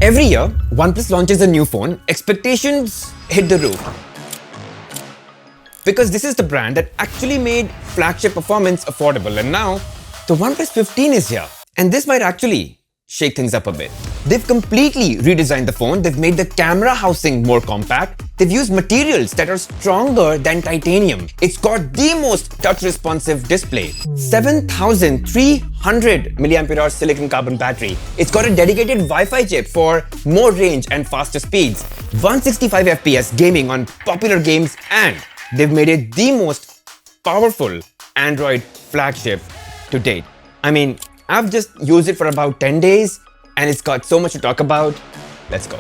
Every year, OnePlus launches a new phone, expectations hit the roof. Because this is the brand that actually made flagship performance affordable, and now the OnePlus 15 is here. And this might actually shake things up a bit. They've completely redesigned the phone, they've made the camera housing more compact, they've used materials that are stronger than titanium. It's got the most touch-responsive display, 7300 mAh silicon carbon battery. It's got a dedicated Wi-Fi chip for more range and faster speeds, 165 FPS gaming on popular games, and they've made it the most powerful Android flagship to date. I mean, I've just used it for about 10 days and it's got so much to talk about. Let's go.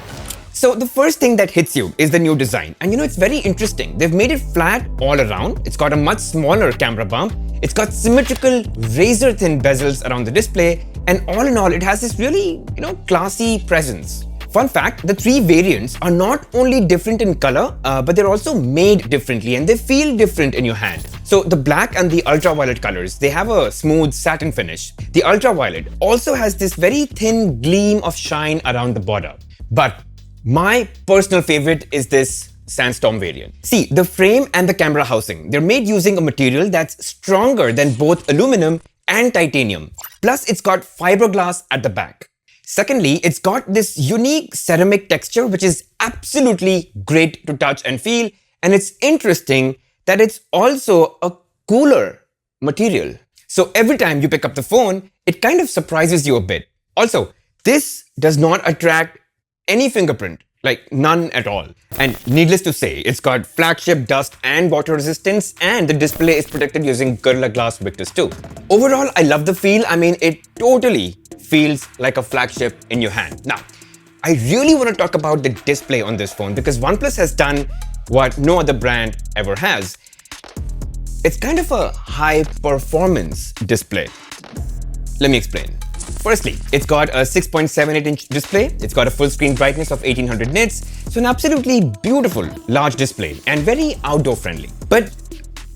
So the first thing that hits you is the new design. And it's very interesting. They've made it flat all around. It's got a much smaller camera bump. It's got symmetrical razor-thin bezels around the display. And all in all, it has this really, classy presence. Fun fact, the three variants are not only different in color, but they're also made differently and they feel different in your hand. So the black and the ultraviolet colors, they have a smooth satin finish. The ultraviolet also has this very thin gleam of shine around the border. But my personal favorite is this Sandstorm variant. See, the frame and the camera housing, they're made using a material that's stronger than both aluminum and titanium. Plus, it's got fiberglass at the back. Secondly, it's got this unique ceramic texture which is absolutely great to touch and feel, and it's interesting that it's also a cooler material. So every time you pick up the phone, it kind of surprises you a bit. Also, this does not attract any fingerprint, like none at all. And needless to say, it's got flagship dust and water resistance, and the display is protected using Gorilla Glass Victus too. Overall, I love the feel. I mean, it totally feels like a flagship in your hand. Now, I really want to talk about the display on this phone because OnePlus has done what no other brand ever has. It's kind of a high performance display. Let me explain. Firstly, it's got a 6.78-inch display. It's got a full screen brightness of 1800 nits. So an absolutely beautiful large display and very outdoor friendly. But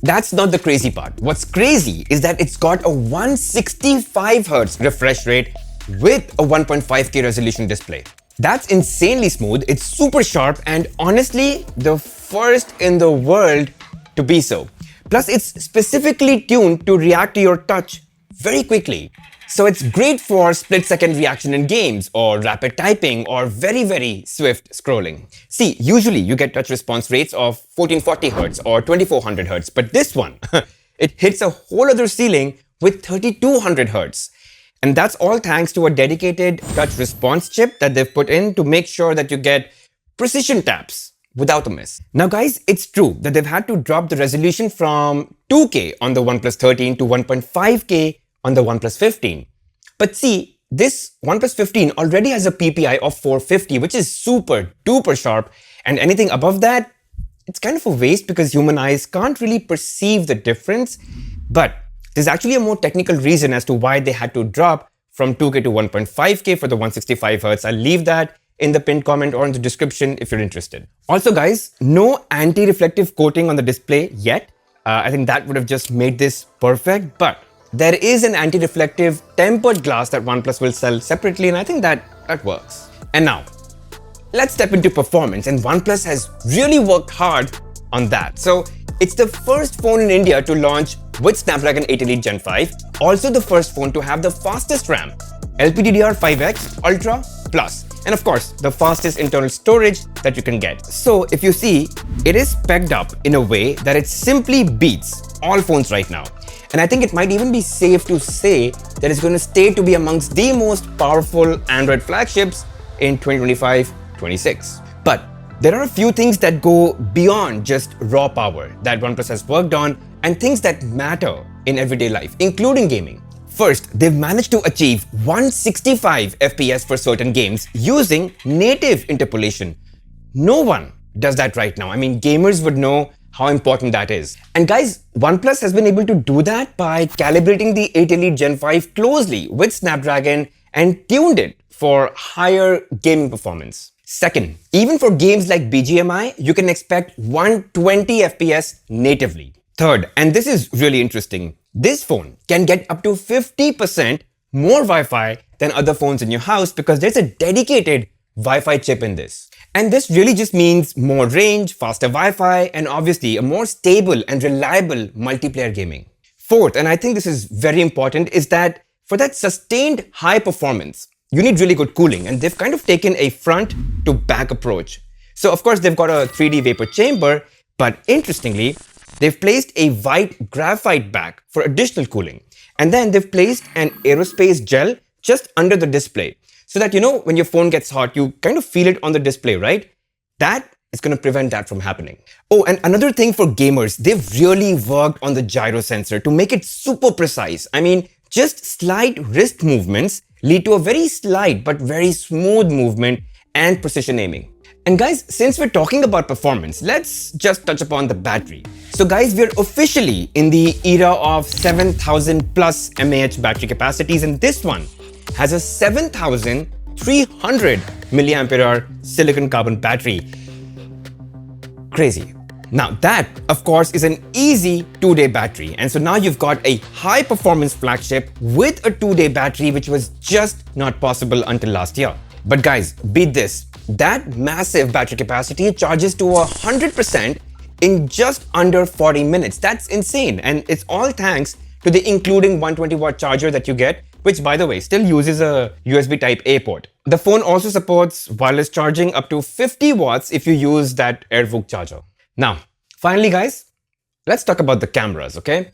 that's not the crazy part. What's crazy is that it's got a 165 Hz refresh rate with a 1.5K resolution display. That's insanely smooth, it's super sharp, and honestly, the first in the world to be so. Plus, it's specifically tuned to react to your touch very quickly. So it's great for split-second reaction in games, or rapid typing, or very, very swift scrolling. See, usually you get touch response rates of 1440 Hz or 2400 Hz, but this one, it hits a whole other ceiling with 3200 Hz. And that's all thanks to a dedicated touch response chip that they've put in to make sure that you get precision taps without a miss. Now guys, it's true that they've had to drop the resolution from 2K on the OnePlus 13 to 1.5K on the OnePlus 15. But see, this OnePlus 15 already has a PPI of 450, which is super duper sharp, and anything above that, it's kind of a waste because human eyes can't really perceive the difference. But there's actually a more technical reason as to why they had to drop from 2K to 1.5K for the 165 Hz. I'll leave that in the pinned comment or in the description if you're interested. Also guys, no anti-reflective coating on the display yet. I think that would have just made this perfect, but there is an anti-reflective tempered glass that OnePlus will sell separately, and I think that works. And now, let's step into performance, and OnePlus has really worked hard on that. So it's the first phone in India to launch with Snapdragon 8 Elite Gen5, also the first phone to have the fastest RAM, LPDDR5X Ultra Plus, and of course, the fastest internal storage that you can get. So if you see, it is spec'd up in a way that it simply beats all phones right now. And I think it might even be safe to say that it's going to stay to be amongst the most powerful Android flagships in 2025-26. But there are a few things that go beyond just raw power that OnePlus has worked on and things that matter in everyday life, including gaming. First, they've managed to achieve 165 FPS for certain games using native interpolation. No one does that right now. I mean, gamers would know how important that is. And guys, OnePlus has been able to do that by calibrating the 8 Elite Gen5 closely with Snapdragon and tuned it for higher gaming performance. Second, even for games like BGMI, you can expect 120 FPS natively. Third, and this is really interesting, this phone can get up to 50% more Wi-Fi than other phones in your house because there's a dedicated Wi-Fi chip in this. And this really just means more range, faster Wi-Fi, and obviously a more stable and reliable multiplayer gaming. Fourth, and I think this is very important, is that for that sustained high performance, you need really good cooling, and they've kind of taken a front to back approach. So of course they've got a 3D vapor chamber, but interestingly, they've placed a white graphite back for additional cooling. And then they've placed an aerospace gel just under the display, so that, you know, when your phone gets hot, you kind of feel it on the display, right? That is going to prevent that from happening. Oh, and another thing for gamers, they've really worked on the gyro sensor to make it super precise. I mean, just slight wrist movements lead to a very slight but very smooth movement and precision aiming. And guys, since we're talking about performance, let's just touch upon the battery. So guys, we're officially in the era of 7000 plus mAh battery capacities, and this one has a 7300 milliampere hour silicon carbon battery. Crazy. Now that, of course, is an easy 2-day battery. And so now you've got a high performance flagship with a 2-day battery, which was just not possible until last year. But guys, beat this. That massive battery capacity charges to 100% in just under 40 minutes. That's insane. And it's all thanks to the including 120-watt charger that you get, which, by the way, still uses a USB Type-A port. The phone also supports wireless charging up to 50 watts if you use that AIRVOOC charger. Now, finally guys, let's talk about the cameras, okay?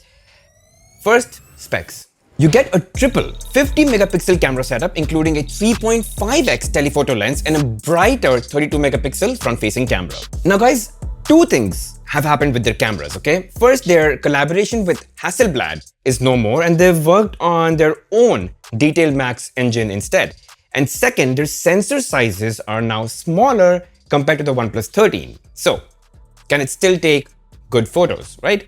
First, specs. You get a triple 50 megapixel camera setup, including a 3.5x telephoto lens and a brighter 32 megapixel front-facing camera. Now guys, two things have happened with their cameras, okay? First, their collaboration with Hasselblad is no more, and they've worked on their own Detail Max engine instead. And second, their sensor sizes are now smaller compared to the OnePlus 13. So, can it still take good photos, right?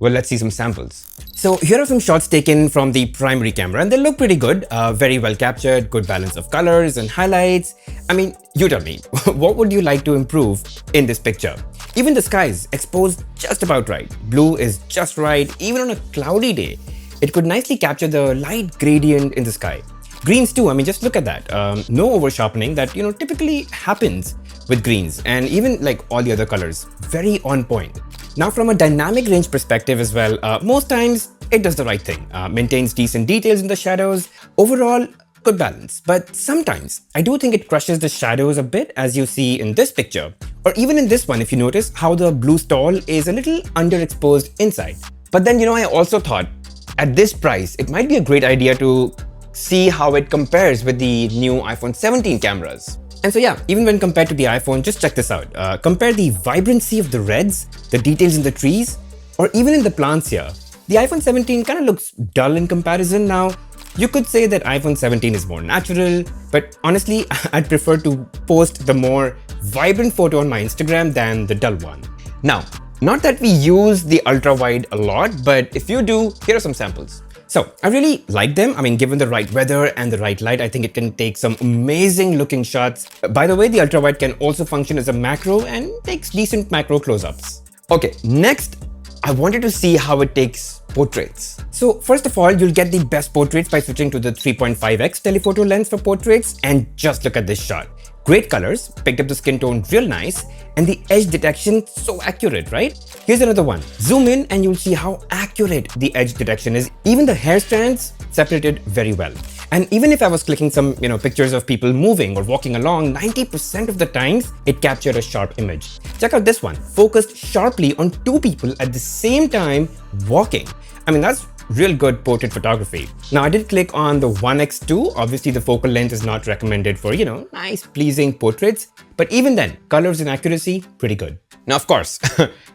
Well, let's see some samples. So here are some shots taken from the primary camera, and they look pretty good, very well captured, good balance of colors and highlights. I mean, you tell me, what would you like to improve in this picture? Even the sky is exposed just about right. Blue is just right. Even on a cloudy day, it could nicely capture the light gradient in the sky. Greens too, I mean, just look at that. No over sharpening that, you know, typically happens with greens, and even like all the other colors, very on point. Now from a dynamic range perspective as well, most times it does the right thing, maintains decent details in the shadows. Overall, good balance. But sometimes I do think it crushes the shadows a bit, as you see in this picture. Or even in this one, if you notice how the blue stall is a little underexposed inside. But then, you know, I also thought at this price, it might be a great idea to see how it compares with the new iPhone 17 cameras. And so yeah, even when compared to the iPhone, just check this out. Compare the vibrancy of the reds, the details in the trees, or even in the plants here. The iPhone 17 kind of looks dull in comparison now. You could say that iPhone 17 is more natural, but honestly, I'd prefer to post the more vibrant photo on my Instagram than the dull one. Now, not that we use the ultra wide a lot, but if you do, here are some samples. So I really like them. I mean, given the right weather and the right light, I think it can take some amazing looking shots. By the way, the ultra wide can also function as a macro and takes decent macro close-ups. Okay, next, I wanted to see how it takes portraits. So first of all, you'll get the best portraits by switching to the 3.5x telephoto lens for portraits, and just look at this shot. Great colors, picked up the skin tone real nice, and the edge detection so accurate, right? Here's another one. Zoom in and you'll see how accurate the edge detection is. Even the hair strands separated very well. And even if I was clicking some, pictures of people moving or walking along, 90% of the times it captured a sharp image. Check out this one, focused sharply on two people at the same time walking. I mean, that's real good portrait photography. Now I did click on the 1x2. Obviously the focal length is not recommended for, nice pleasing portraits, but even then, colors and accuracy, pretty good. Now of course,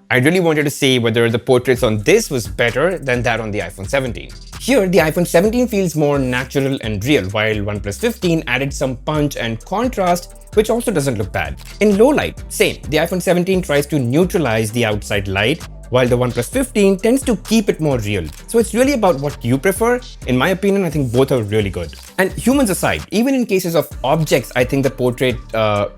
I really wanted to see whether the portraits on this was better than that on the iPhone 17. Here, the iPhone 17 feels more natural and real, while OnePlus 15 added some punch and contrast, which also doesn't look bad. In low light, same, the iPhone 17 tries to neutralize the outside light, while the OnePlus 15 tends to keep it more real. So it's really about what you prefer. In my opinion, I think both are really good. And humans aside, even in cases of objects, I think the portrait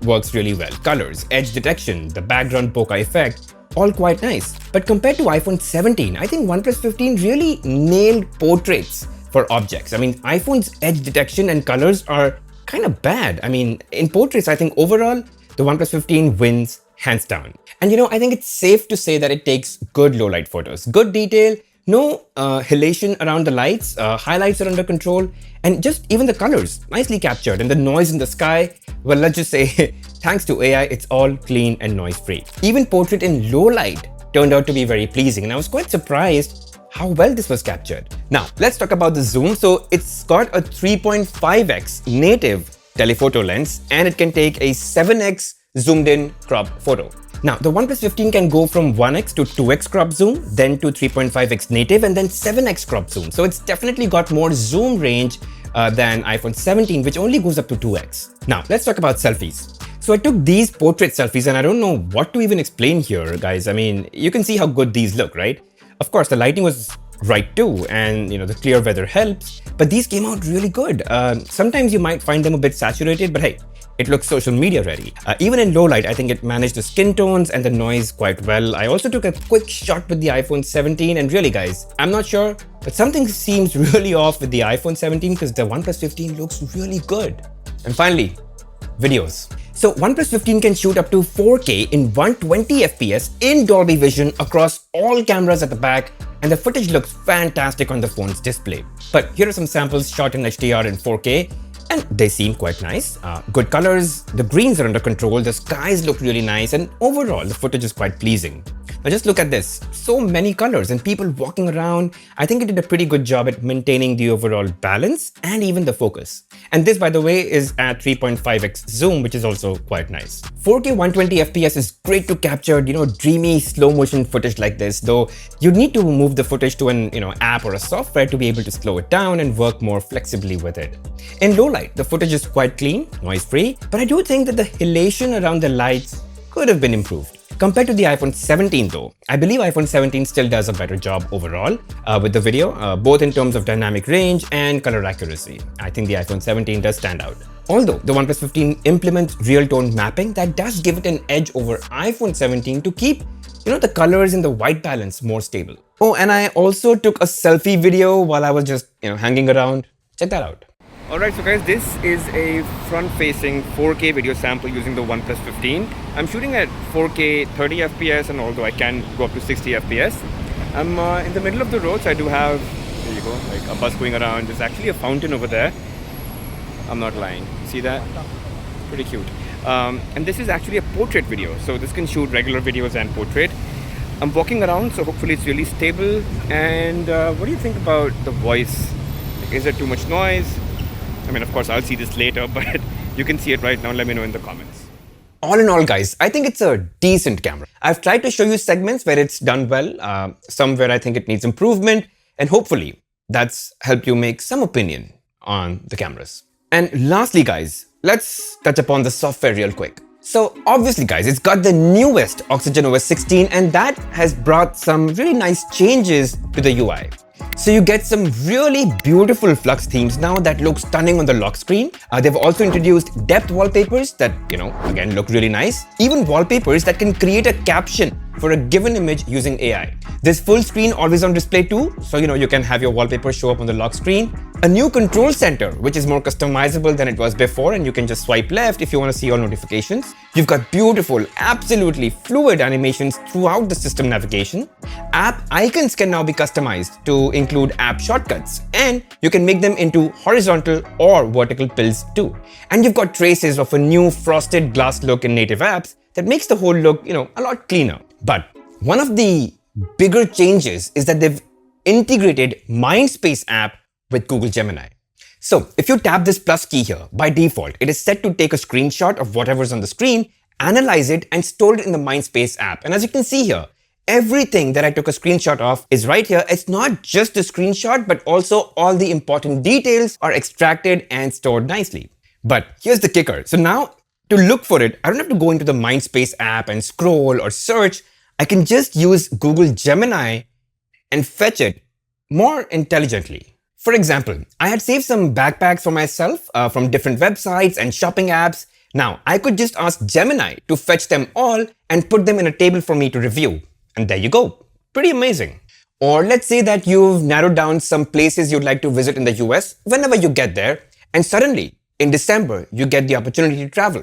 works really well. Colors, edge detection, the background bokeh effect, all quite nice. But compared to iPhone 17, I think OnePlus 15 really nailed portraits for objects. I mean, iPhone's edge detection and colors are kind of bad. I mean, in portraits, I think overall, the OnePlus 15 wins hands down. And I think it's safe to say that it takes good low light photos, good detail, no halation around the lights, highlights are under control, and just even the colors, nicely captured, and the noise in the sky, well, let's just say, thanks to AI, it's all clean and noise-free. Even portrait in low light turned out to be very pleasing, and I was quite surprised how well this was captured. Now, let's talk about the zoom. So it's got a 3.5x native telephoto lens, and it can take a 7x zoomed in crop photo. Now, the OnePlus 15 can go from 1x to 2x crop zoom, then to 3.5x native, and then 7x crop zoom. So it's definitely got more zoom range than iPhone 17, which only goes up to 2x. Now, let's talk about selfies. So I took these portrait selfies, and I don't know what to even explain here, guys. I mean, you can see how good these look, right? Of course, the lighting was right too, and the clear weather helps, but these came out really good. Sometimes you might find them a bit saturated, but hey, it looks social media ready. Even in low light, I think it managed the skin tones and the noise quite well. I also took a quick shot with the iPhone 17, and really guys, I'm not sure, but something seems really off with the iPhone 17 because the OnePlus 15 looks really good. And finally, videos. So OnePlus 15 can shoot up to 4K in 120 FPS in Dolby Vision across all cameras at the back, and the footage looks fantastic on the phone's display. But here are some samples shot in HDR in 4K, and they seem quite nice. Good colors, the greens are under control, the skies look really nice, and overall the footage is quite pleasing. Now just look at this, so many colors and people walking around. I think it did a pretty good job at maintaining the overall balance and even the focus. And this, by the way, is at 3.5x zoom, which is also quite nice. 4K 120 FPS is great to capture, dreamy slow motion footage like this, though you need to move the footage to an, app or a software to be able to slow it down and work more flexibly with it. In low light, the footage is quite clean, noise-free, but I do think that the halation around the lights could have been improved. Compared to the iPhone 17 though, I believe iPhone 17 still does a better job overall with the video, both in terms of dynamic range and color accuracy. I think the iPhone 17 does stand out. Although the OnePlus 15 implements real tone mapping, that does give it an edge over iPhone 17 to keep the colors and the white balance more stable. Oh, and I also took a selfie video while I was just hanging around. Check that out. Alright, so guys, this is a front-facing 4K video sample using the OnePlus 15. I'm shooting at 4K 30 FPS, and although I can go up to 60 FPS. I'm in the middle of the road, so I do have, there you go, like a bus going around. There's actually a fountain over there. I'm not lying. See that? Pretty cute. And this is actually a portrait video, so this can shoot regular videos and portrait. I'm walking around, so hopefully it's really stable. And what do you think about the voice? Like, is there too much noise? I mean, of course, I'll see this later, but you can see it right now. Let me know in the comments. All in all, guys, I think it's a decent camera. I've tried to show you segments where it's done well, some where I think it needs improvement, and hopefully that's helped you make some opinion on the cameras. And lastly, guys, let's touch upon the software real quick. So obviously, guys, it's got the newest OxygenOS 16, and that has brought some really nice changes to the UI. So you get some really beautiful flux themes now that look stunning on the lock screen. They've also introduced depth wallpapers that, again, look really nice. Even wallpapers that can create a caption for a given image using AI. There's full screen always on display too, so you can have your wallpaper show up on the lock screen. A new control center, which is more customizable than it was before, and you can just swipe left if you want to see all notifications. You've got beautiful, absolutely fluid animations throughout the system navigation. App icons can now be customized to include app shortcuts, and you can make them into horizontal or vertical pills too. And you've got traces of a new frosted glass look in native apps that makes the whole look, a lot cleaner. But one of the bigger changes is that they've integrated Mindspace app with Google Gemini. So if you tap this plus key here, by default, it is set to take a screenshot of whatever's on the screen, analyze it, and store it in the Mindspace app. And as you can see here, everything that I took a screenshot of is right here. It's not just a screenshot, but also all the important details are extracted and stored nicely. But here's the kicker. So now to look for it, I don't have to go into the Mindspace app and scroll or search. I can just use Google Gemini and fetch it more intelligently. For example, I had saved some backpacks for myself from different websites and shopping apps. Now, I could just ask Gemini to fetch them all and put them in a table for me to review. And there you go. Pretty amazing. Or let's say that you've narrowed down some places you'd like to visit in the US whenever you get there, and suddenly in December, you get the opportunity to travel.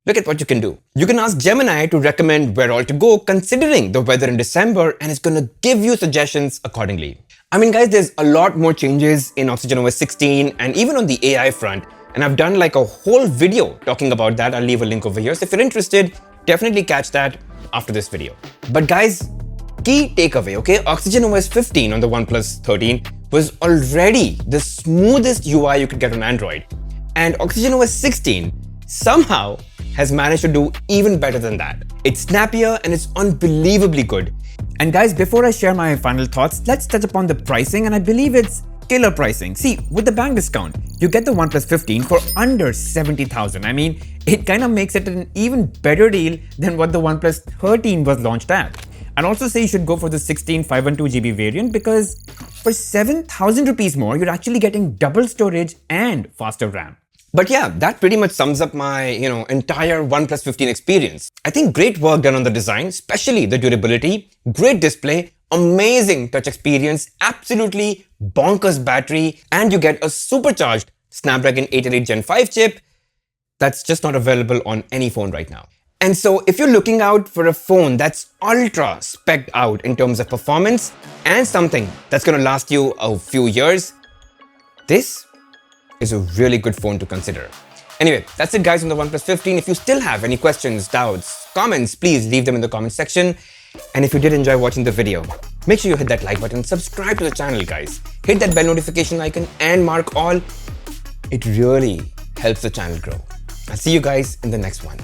Look at what you can do. You can ask Gemini to recommend where all to go considering the weather in December, and it's gonna give you suggestions accordingly. I mean guys, there's a lot more changes in OxygenOS 16 and even on the AI front, and I've done like a whole video talking about that. I'll leave a link over here. So if you're interested, definitely catch that after this video. But guys, key takeaway, okay? OxygenOS 15 on the OnePlus 13 was already the smoothest UI you could get on Android. And OxygenOS 16 somehow has managed to do even better than that. It's snappier and it's unbelievably good. And guys, before I share my final thoughts, let's touch upon the pricing, and I believe it's killer pricing. See, with the bank discount, you get the OnePlus 15 for under 70,000. I mean, it kind of makes it an even better deal than what the OnePlus 13 was launched at. I'd also say you should go for the 16 512GB variant because for 7,000 rupees more, you're actually getting double storage and faster RAM. But yeah, that pretty much sums up my, entire OnePlus 15 experience. I think great work done on the design, especially the durability, great display, amazing touch experience, absolutely bonkers battery, and you get a supercharged Snapdragon 8 Elite Gen5 chip that's just not available on any phone right now. And so if you're looking out for a phone that's ultra spec'd out in terms of performance and something that's gonna last you a few years, this is a really good phone to consider. Anyway, that's it guys on the OnePlus 15. If you still have any questions, doubts, comments, please leave them in the comment section. And if you did enjoy watching the video, make sure you hit that like button, subscribe to the channel guys, hit that bell notification icon and mark all. It really helps the channel grow. I'll see you guys in the next one.